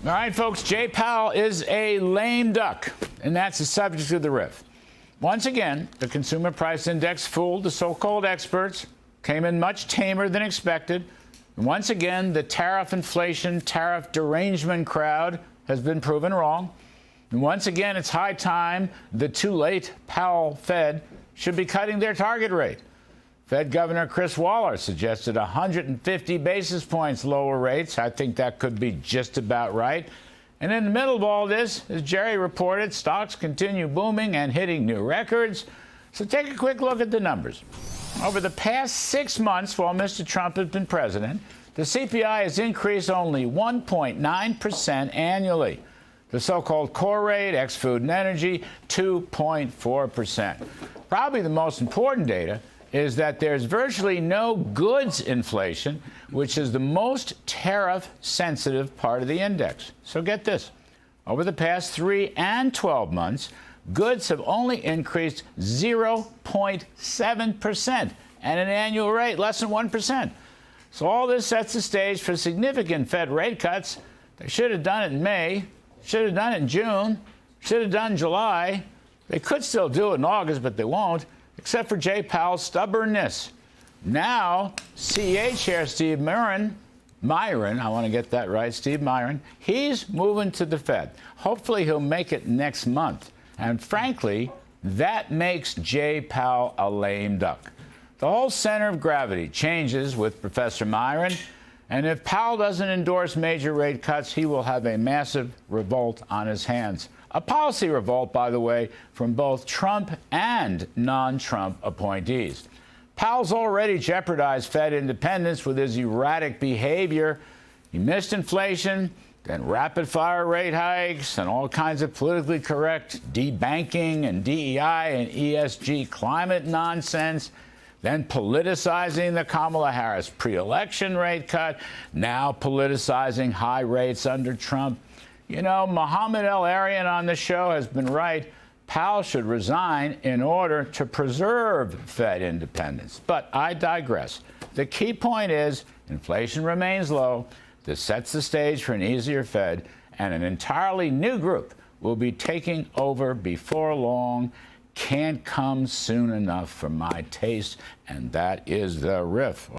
All right, folks, Jay Powell is a lame duck, and that's the subject of the riff. Once again, the consumer price index fooled the so-called experts, came in much tamer than expected. And once again, the tariff inflation, tariff derangement crowd has been proven wrong. And once again, it's high time the too late Powell Fed should be cutting their target rate. Fed Governor Chris Waller suggested 150 basis points lower rates. I think that could be just about right. And in the middle of all this, as Jerry reported, stocks continue booming and hitting new records. So take a quick look at the numbers. Over the past 6 months, while Mr. Trump has been president, the CPI has increased only 1.9% annually. The so-called core rate, ex-food and energy, 2.4%. Probably the most important data is that there's virtually no goods inflation, which is the most tariff-sensitive part of the index. So get this. Over the past 3 and 12 months, goods have only increased 0.7% at an annual rate, less than 1%. So all this sets the stage for significant Fed rate cuts. They should have done it in May, should have done it in June, should have done July. They could still do it in August, but they won't, except for Jay Powell's stubbornness. Now, CEA Chair Steve Myron, I want to get that right, Steve Myron, he's moving to the Fed. Hopefully he'll make it next month. And frankly, that makes Jay Powell a lame duck. The whole center of gravity changes with Professor Myron, and if Powell doesn't endorse major rate cuts, he will have a massive revolt on his hands. A policy revolt, by the way, from both Trump and non-Trump appointees. Powell's already jeopardized Fed independence with his erratic behavior. He missed inflation, then rapid-fire rate hikes, and all kinds of politically correct debanking and DEI and ESG climate nonsense, then politicizing the Kamala Harris pre-election rate cut, now politicizing high rates under Trump. You know, Mohammed El-Arian on the show has been right. Powell should resign in order to preserve Fed independence. But I digress. The key point is inflation remains low. This sets the stage for an easier Fed, and an entirely new group will be taking over before long. Can't come soon enough for my taste, and that is the riff.